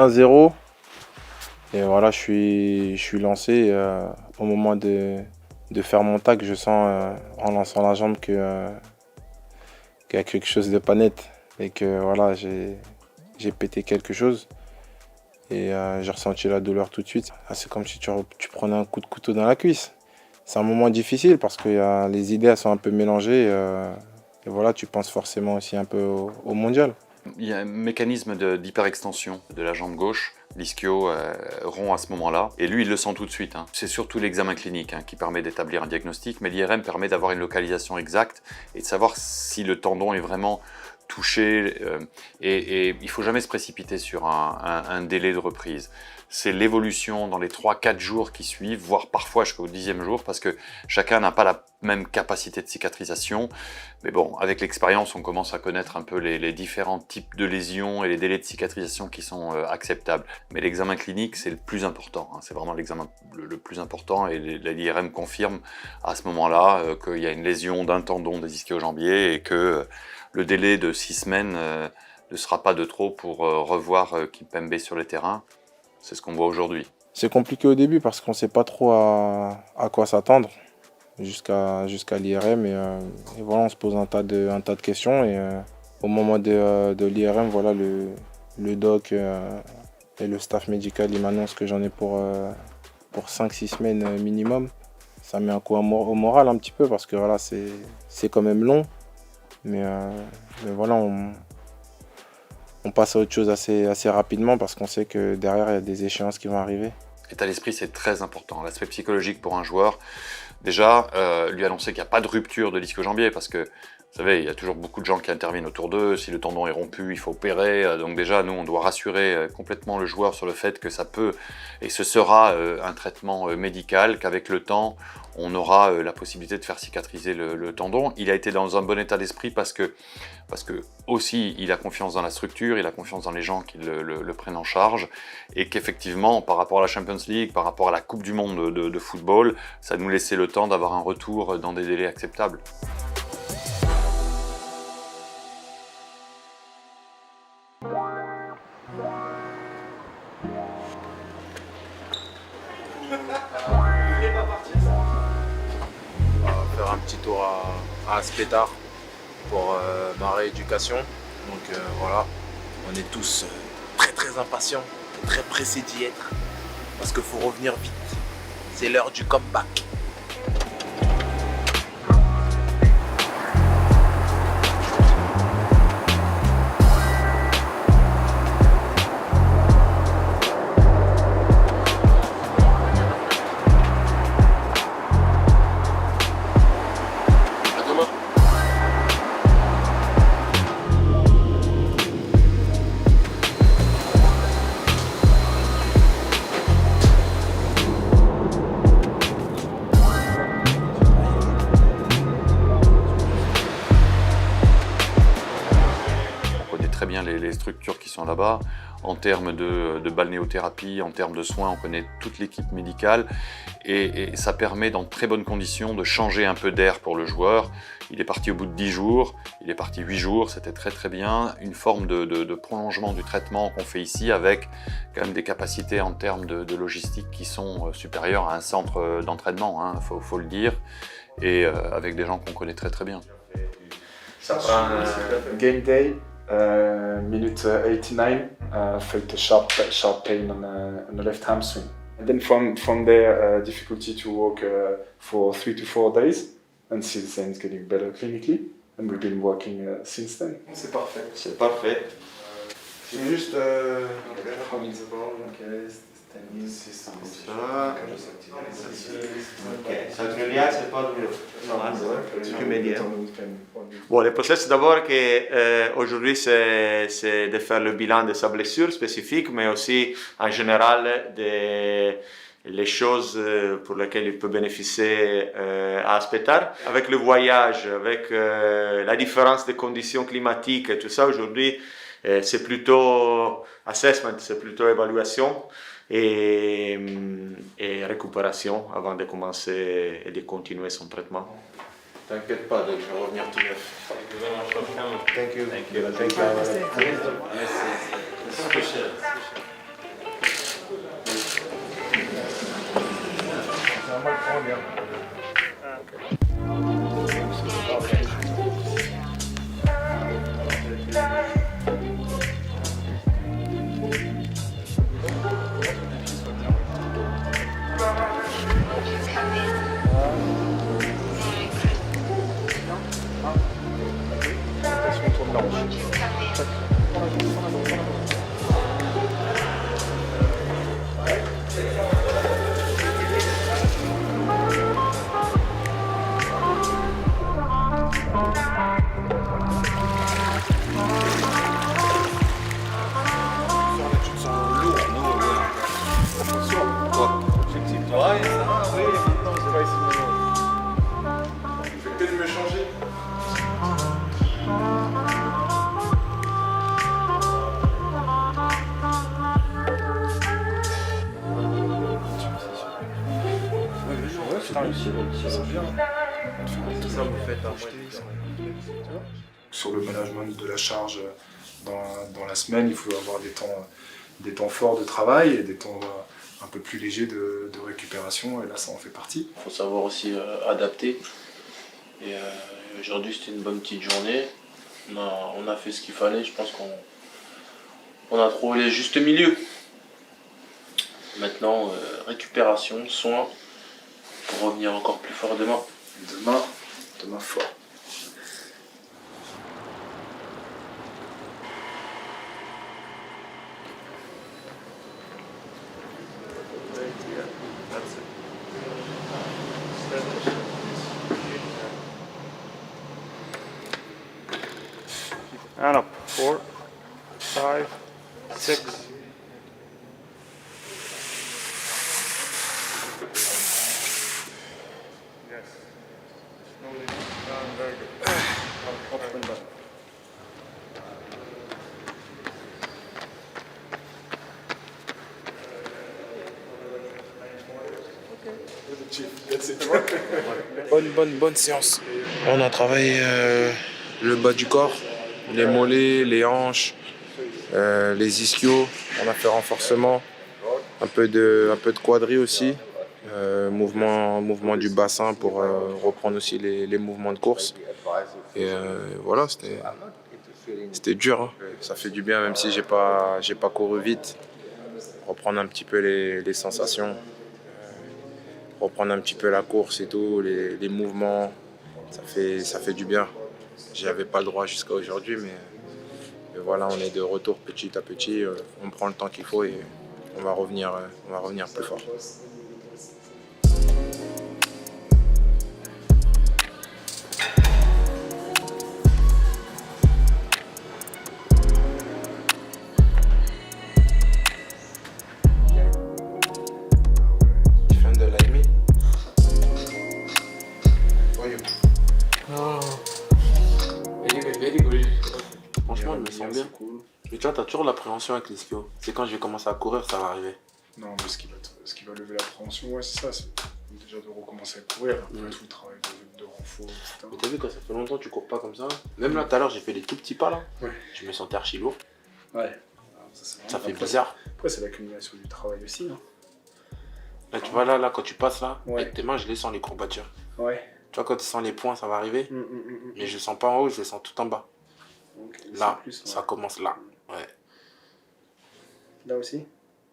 1-0. Et voilà, je suis lancé. Au moment de faire mon tac, je sens en lançant la jambe qu'il y a quelque chose de pas net. Et que voilà, j'ai pété quelque chose. Et j'ai ressenti la douleur tout de suite. C'est comme si tu prenais un coup de couteau dans la cuisse. C'est un moment difficile parce que les idées elles sont un peu mélangées. Et voilà, tu penses forcément aussi un peu au mondial. Il y a un mécanisme d'hyperextension de la jambe gauche. L'ischio rompt à ce moment-là. Et lui, il le sent tout de suite. Hein. C'est surtout l'examen clinique qui permet d'établir un diagnostic. Mais l'IRM permet d'avoir une localisation exacte et de savoir si le tendon est vraiment touché. Et il ne faut jamais se précipiter sur un délai de reprise. C'est l'évolution dans les 3-4 jours qui suivent, voire parfois jusqu'au 10e jour, parce que chacun n'a pas la même capacité de cicatrisation. Mais bon, avec l'expérience, on commence à connaître un peu les différents types de lésions et les délais de cicatrisation qui sont acceptables. Mais l'examen clinique, c'est le plus important. Hein. C'est vraiment l'examen le plus important et l'IRM confirme à ce moment-là qu'il y a une lésion d'un tendon des ischio-jambiers et que le délai de 6 semaines ne sera pas de trop pour revoir Kimpembe sur le terrain. C'est ce qu'on voit aujourd'hui. C'est compliqué au début parce qu'on ne sait pas trop à quoi s'attendre jusqu'à l'IRM. Et voilà, on se pose un tas de questions. Et au moment de l'IRM, voilà, le doc et le staff médical ils m'annoncent que j'en ai pour 5-6 semaines minimum. Ça met un coup au moral un petit peu parce que voilà, c'est quand même long. Mais voilà, on passe à autre chose assez rapidement parce qu'on sait que derrière, il y a des échéances qui vont arriver. L'état d'esprit, c'est très important. L'aspect psychologique pour un joueur, déjà, lui annoncer qu'il n'y a pas de rupture de l'ischio-jambier parce que, vous savez, il y a toujours beaucoup de gens qui interviennent autour d'eux. Si le tendon est rompu, il faut opérer. Donc déjà, nous, on doit rassurer complètement le joueur sur le fait que ça peut et ce sera un traitement médical, qu'avec le temps, on aura la possibilité de faire cicatriser le tendon. Il a été dans un bon état d'esprit parce que aussi, il a confiance dans la structure, il a confiance dans les gens qui le prennent en charge et qu'effectivement, par rapport à la Champions League, par rapport à la Coupe du Monde de football, ça nous laissait le temps d'avoir un retour dans des délais acceptables. On va faire un petit tour à Aspetar pour ma rééducation. Donc voilà, on est tous très impatients, très pressés d'y être parce qu'il faut revenir vite. C'est l'heure du comeback. Très bien les structures qui sont là-bas, en termes de balnéothérapie, en termes de soins, on connaît toute l'équipe médicale et ça permet dans très bonnes conditions de changer un peu d'air pour le joueur. Il est parti au bout de 10 jours, il est parti 8 jours, c'était très bien, une forme de prolongement du traitement qu'on fait ici avec quand même des capacités en termes de logistique qui sont supérieures à un centre d'entraînement, hein, faut le dire, et avec des gens qu'on connaît très bien. Ça prend game day. Minute 89, felt a sharp pain on the left hamstring. And then from there, difficulty to walk for 3 to 4 days, and since then it's getting better clinically, and we've been working since then. C'est parfait. C'est parfait. C'est juste... C'est comme ça. Ok. Ça c'est pas douloureux. C'est plus médian. Bon, le process d'abord aujourd'hui c'est de faire le bilan de sa blessure spécifique, mais aussi en général les choses pour lesquelles il peut bénéficier à Aspetar. Avec le voyage, avec la différence des conditions climatiques et tout ça, aujourd'hui c'est plutôt assessment, c'est plutôt évaluation et récupération avant de commencer et de continuer son traitement. T'inquiète pas, je vais revenir tout neuf. Thank you. Thank you. c'est bon. C'est bien. Tout ça, vous faites à moi. Sur le management de la charge dans la semaine, il faut avoir des temps forts de travail et des temps un peu plus légers de récupération, et là ça en fait partie. Il faut savoir aussi adapter. Et aujourd'hui c'était une bonne petite journée. On a fait ce qu'il fallait, je pense qu'on a trouvé les justes milieux. Maintenant, récupération, soin, pour revenir encore plus fort demain. Demain fort. And up. 4, 5, 6. Yes. Slowly down, very good. Up and down. Bonne séance. On a travaillé le bas du corps, les mollets, les hanches, les ischios. On a fait renforcement, un peu de quadri aussi, mouvement du bassin pour reprendre aussi les mouvements de course. Et voilà, c'était dur, hein. Ça fait du bien même si j'ai pas couru vite. Reprendre un petit peu les sensations, reprendre un petit peu la course et tout, les mouvements, ça fait du bien. J'avais pas le droit jusqu'à aujourd'hui, mais voilà, on est de retour petit à petit. On prend le temps qu'il faut et on va revenir plus fort. Franchement, je me sens bien. Cool. Mais tu vois, t'as toujours l'appréhension avec l'ischio. C'est quand je vais commencer à courir, ça va arriver. Non, mais ce qui va lever l'appréhension, ouais, c'est ça. C'est déjà de recommencer à courir, après tout le travail de renfort, etc. Mais t'as vu, quand ça fait longtemps que tu cours pas comme ça. Même là, tout à l'heure, j'ai fait des tout petits pas là. Ouais. Je me sentais archi lourd. Ouais. Ça fait bizarre. Après, c'est l'accumulation du travail aussi. Hein. Là, tu vois, là, quand tu passes là, Ouais. avec tes mains, je les sens les courbatures. Ouais. Tu vois, quand tu sens les points, ça va arriver. Mais je sens pas en haut, je les sens tout en bas. Donc, Là, plus, ça commence là. Ouais. Là aussi.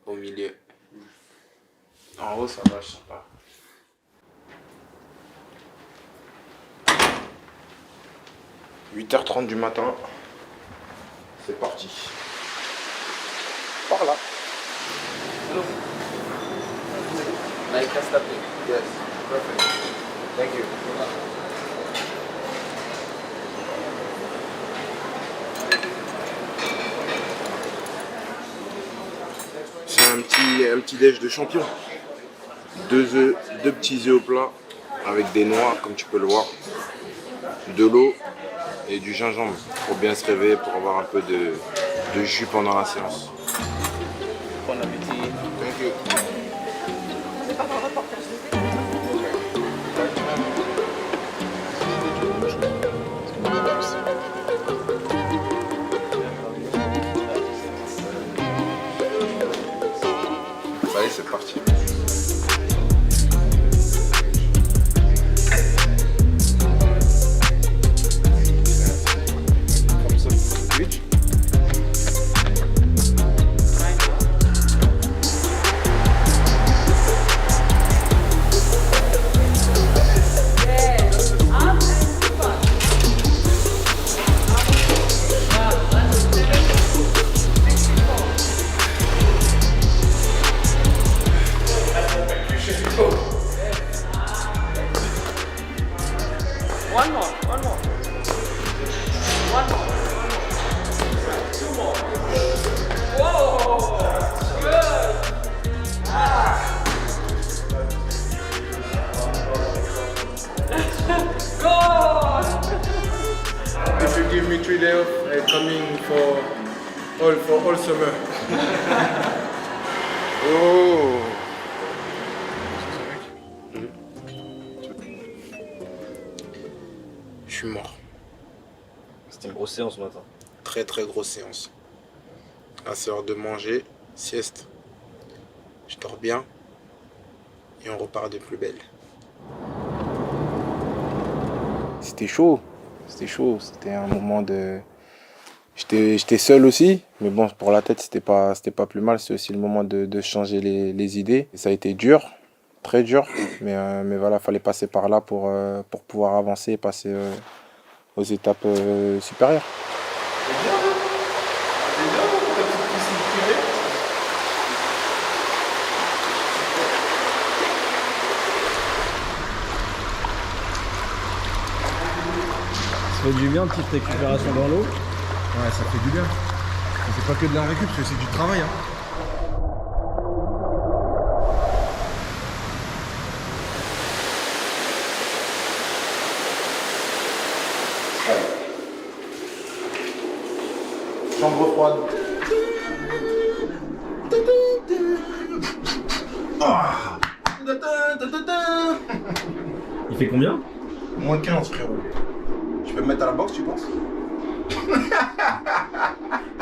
Au milieu. En haut, ça va, je sens pas. – 8h30 du matin, c'est parti. Par là. Like a stepping. Yes, perfect. Thank you. C'est un petit déj de champion. 2 œufs, 2 petits œufs au plat avec des noix, comme tu peux le voir, de l'eau et du gingembre pour bien se réveiller, pour avoir un peu de jus pendant la séance. Bon appétit. Thank you. Ça y est, c'est parti. One more. One more. Two more. Whoa! Good! If you give me 3 days off, I'm coming for all summer. Oh. Grosse séance ce matin. Très très grosse séance. Là, c'est l'heure de manger, sieste. Je dors bien et on repart de plus belle. C'était chaud, c'était un moment de... J'étais seul aussi, mais bon, pour la tête, c'était pas plus mal. C'est aussi le moment de changer les idées. Et ça a été dur, très dur, mais voilà, fallait passer par là pour pouvoir avancer et passer aux étapes supérieures. Ça fait du bien, petite récupération dans l'eau. Ouais, ça fait du bien. C'est pas que de la récup, c'est du travail. Hein. Chambre froide. Il fait combien? Moins 15, frérot. Je peux me mettre à la boxe, tu penses?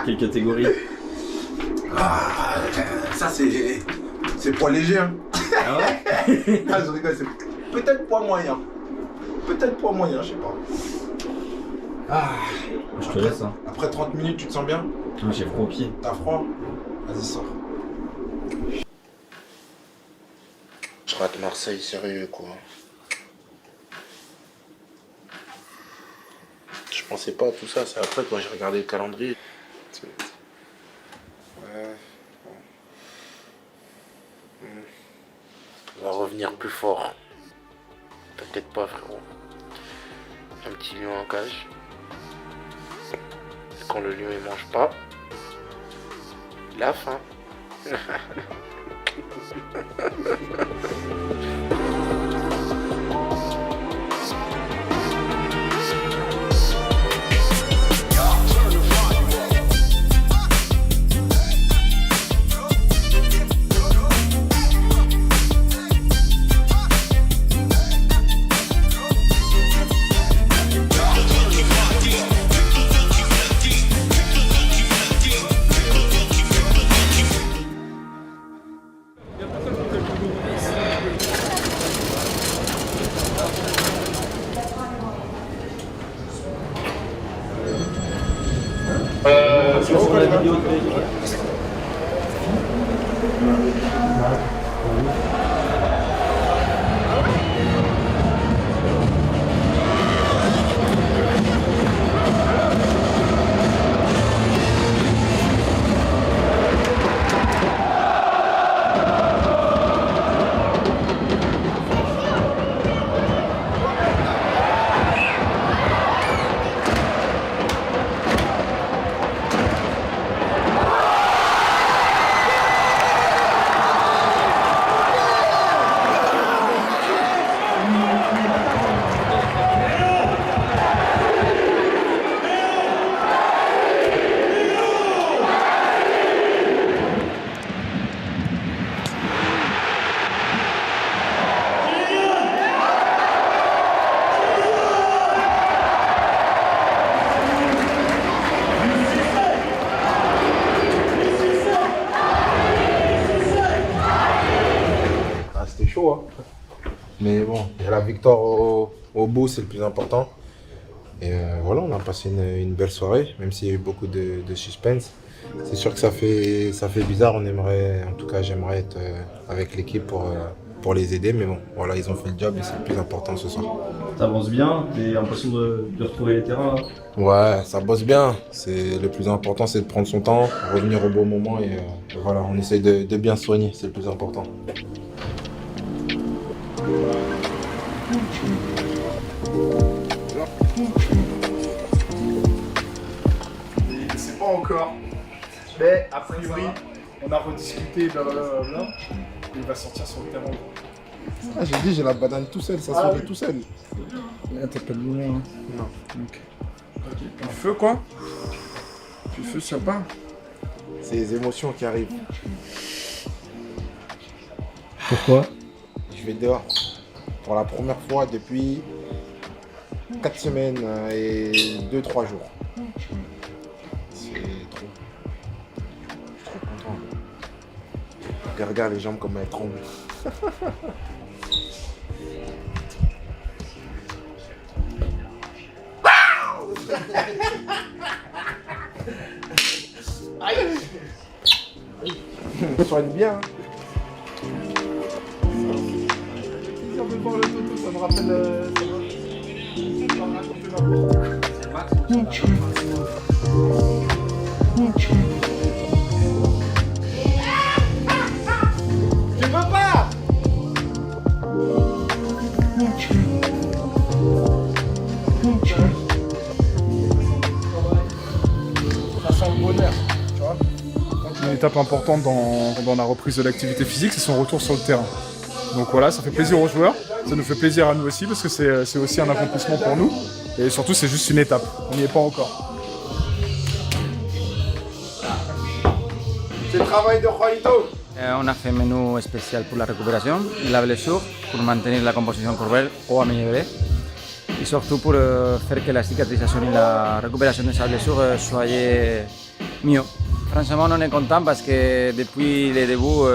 Quelle catégorie? Ça, c'est poids léger. Hein. Ah ouais? Ah, je rigole, c'est peut-être poids moyen. Peut-être poids moyen, je sais pas. Je te laisse. Hein. Après 30 minutes, tu te sens bien? Ah, j'ai froid aux pieds. T'as froid? Vas-y, sors. Je rate Marseille, sérieux quoi. Je pensais pas à tout ça, c'est après quand j'ai regardé le calendrier. On va revenir plus fort. Peut-être pas frérot. Un petit lion en cage. Quand le lion il mange pas, il a faim. Sur la vidéo de C'était chaud, hein. Mais bon, il y a la victoire au bout, c'est le plus important. Et voilà, on a passé une belle soirée, même s'il y a eu beaucoup de suspense. C'est sûr que ça fait bizarre, en tout cas j'aimerais être avec l'équipe pour les aider, mais bon, voilà, ils ont fait le job et c'est le plus important ce soir. T'avances bien, t'as l'impression de retrouver les terrains. Ouais, ça bosse bien. Le plus important, c'est de prendre son temps, revenir au bon moment et voilà, on essaye de bien soigner, c'est le plus important. C'est pas encore. Mais a priori, on a rediscuté, blablabla. Il va sortir sur le terrain. Ah, j'ai dit, j'ai la banane tout seul, ça se fait tout seul. Là, t'as pas de lumière, hein? Non. Ok. Du feu, quoi? Du feu, ça part? C'est les émotions qui arrivent. Pourquoi? Je vais dehors. Pour la première fois depuis 4 semaines et 2-3 jours. Regarde les jambes comme elles tremblent. Soigne bien. Si on peut voir le toto, ça me rappelle. Tu veux pas? Ça sent le bonheur, tu vois. Une étape importante dans la reprise de l'activité physique, c'est son retour sur le terrain. Donc voilà, ça fait plaisir aux joueurs, ça nous fait plaisir à nous aussi parce que c'est aussi un accomplissement pour nous. Et surtout, c'est juste une étape, on n'y est pas encore. C'est le travail de Juanito. On a fait un menu spécial pour la récupération, la blessure, pour maintenir la composition corporelle ou améliorer. Et surtout pour faire que la cicatrisation et la récupération de sa blessure soient mieux. Franchement, on est content parce que depuis le début,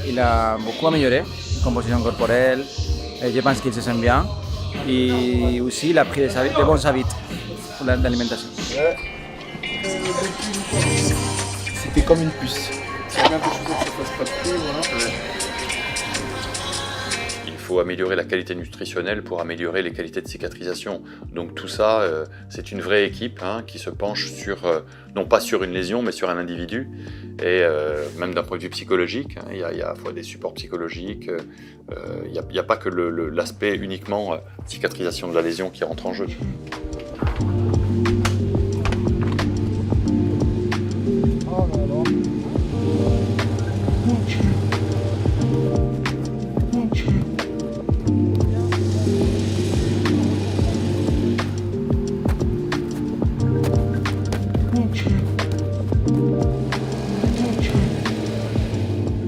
il a beaucoup amélioré la composition corporelle. Et je pense qu'il se sent bien. Et aussi, il a pris de bons habits pour l'alimentation. C'était comme une puce. C'est bien que je fasse pas de prix, voilà. Il faut améliorer la qualité nutritionnelle pour améliorer les qualités de cicatrisation. Donc tout ça, c'est une vraie équipe qui se penche sur, non pas sur une lésion, mais sur un individu. Et même d'un point de vue psychologique, il y a à la fois des supports psychologiques, il n'y a pas que l'aspect uniquement cicatrisation de la lésion qui rentre en jeu.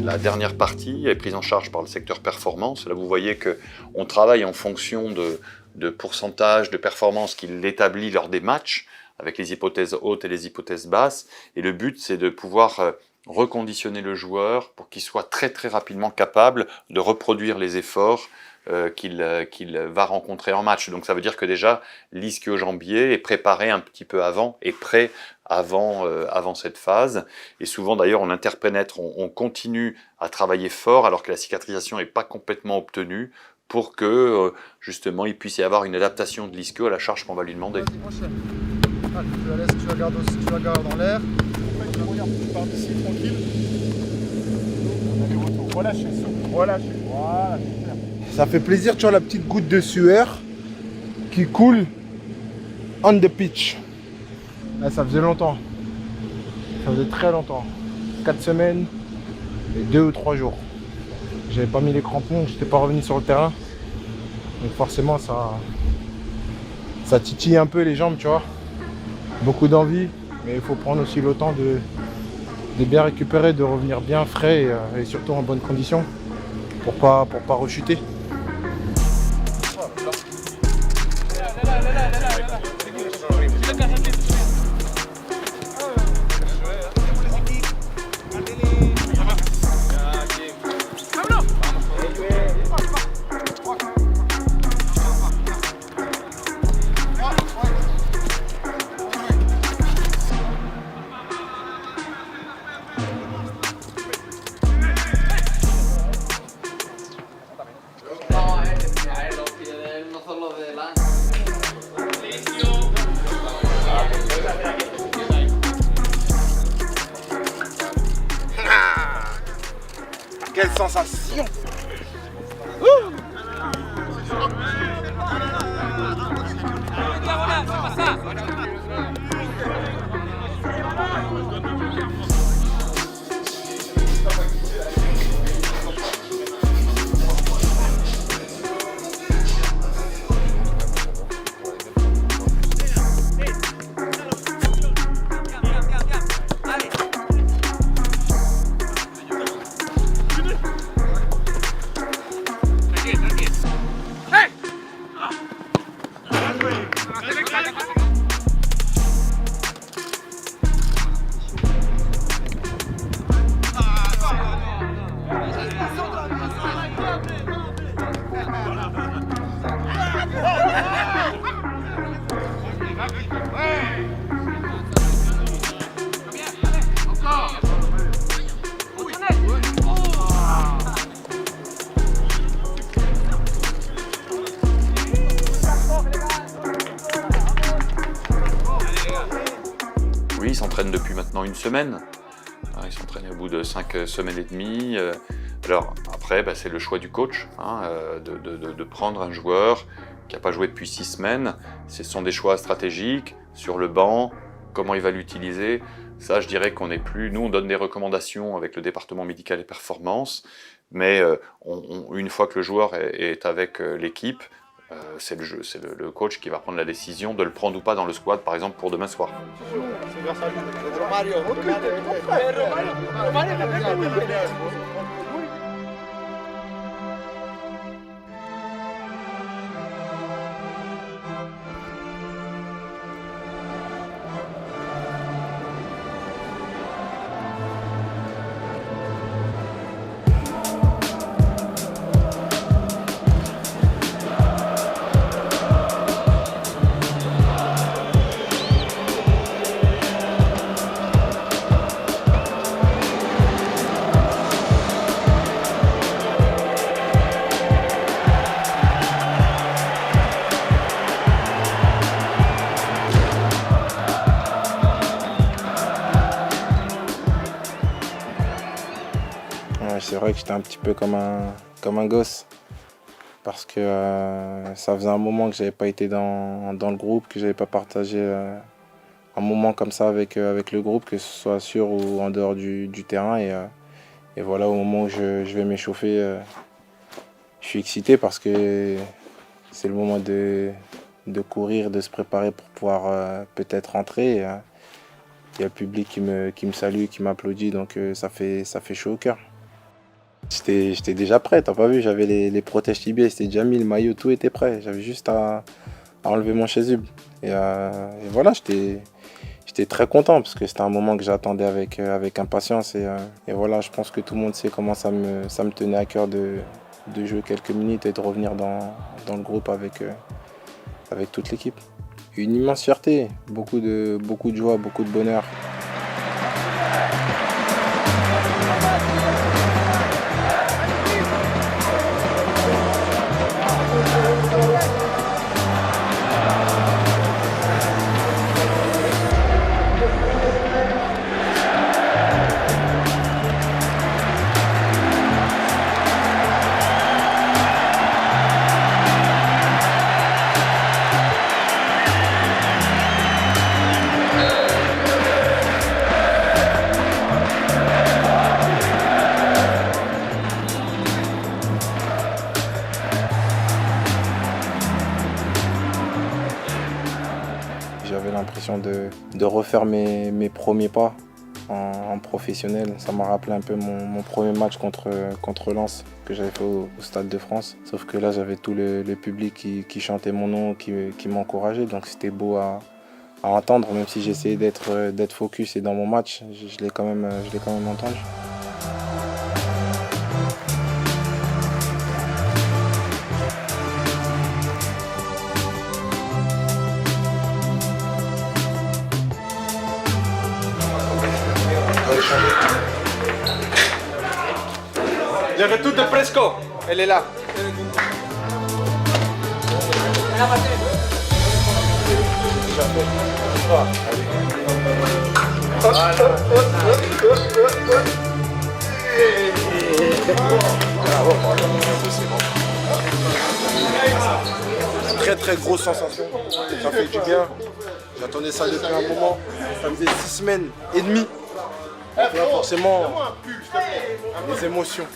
La dernière partie est prise en charge par le secteur performance. Là, vous voyez qu'on travaille en fonction de pourcentage de performance qu'il établit lors des matchs, avec les hypothèses hautes et les hypothèses basses. Et le but, c'est de pouvoir reconditionner le joueur pour qu'il soit très très rapidement capable de reproduire les efforts qu'il va rencontrer en match. Donc ça veut dire que déjà l'ischio-jambier est préparé un petit peu avant, est prêt avant cette phase. Et souvent d'ailleurs on interpénètre, on continue à travailler fort alors que la cicatrisation n'est pas complètement obtenue pour que justement il puisse y avoir une adaptation de l'ischio à la charge qu'on va lui demander. Allez, tu la laisses, tu la gardes dans l'air. Regarde, tu pars d'ici tranquille. Allez, retour. Relâchez, souple. Relâchez. Voilà, super. Ça fait plaisir, tu vois, la petite goutte de sueur qui coule on the pitch. Là, ça faisait longtemps. Ça faisait très longtemps. 4 semaines et 2 ou 3 jours. J'avais pas mis les crampons, j'étais pas revenu sur le terrain. Donc forcément, ça titille un peu les jambes, tu vois. Beaucoup d'envie, mais il faut prendre aussi le temps de bien récupérer, de revenir bien frais et surtout en bonne condition pour pas rechuter. Quelle sensation! s'entraînent depuis maintenant 1 semaine. Ils s'entraînent au bout de 5 semaines et demie. Alors après, c'est le choix du coach de prendre un joueur qui n'a pas joué depuis 6 semaines. Ce sont des choix stratégiques sur le banc, comment il va l'utiliser. Ça, je dirais qu'on n'est plus... Nous, on donne des recommandations avec le département médical et performance, mais une fois que le joueur est avec l'équipe, c'est le coach qui va prendre la décision de le prendre ou pas dans le squad, par exemple, pour demain soir. C'est vrai que j'étais un petit peu comme un gosse parce que ça faisait un moment que j'avais pas été dans le groupe, que j'avais pas partagé un moment comme ça avec le groupe, que ce soit sur ou en dehors du terrain. Et voilà, au moment où je vais m'échauffer, je suis excité parce que c'est le moment de courir, de se préparer pour pouvoir peut-être rentrer. Il y a le public qui me salue, qui m'applaudit, donc ça fait chaud au cœur. J'étais déjà prêt, t'as pas vu, j'avais les protèges tibiers, c'était déjà mis, le maillot, tout était prêt. J'avais juste à enlever mon chasuble. Et voilà, j'étais très content parce que c'était un moment que j'attendais avec impatience. Et voilà, je pense que tout le monde sait comment ça me tenait à cœur de jouer quelques minutes et de revenir dans le groupe avec toute l'équipe. Une immense fierté, beaucoup de joie, beaucoup de bonheur. J'avais l'impression de refaire mes premiers pas en professionnel. Ça m'a rappelé un peu mon premier match contre Lens que j'avais fait au Stade de France. Sauf que là, j'avais tout le public qui chantait mon nom, qui m'encourageait. Donc c'était beau à entendre, même si j'essayais d'être focus et dans mon match, je l'ai quand même entendu. Le retour de Presco, elle est là. Très grosse sensation, ça fait du bien. J'attendais ça depuis un moment, ça faisait 6 semaines et demie. Donc là forcément, les émotions.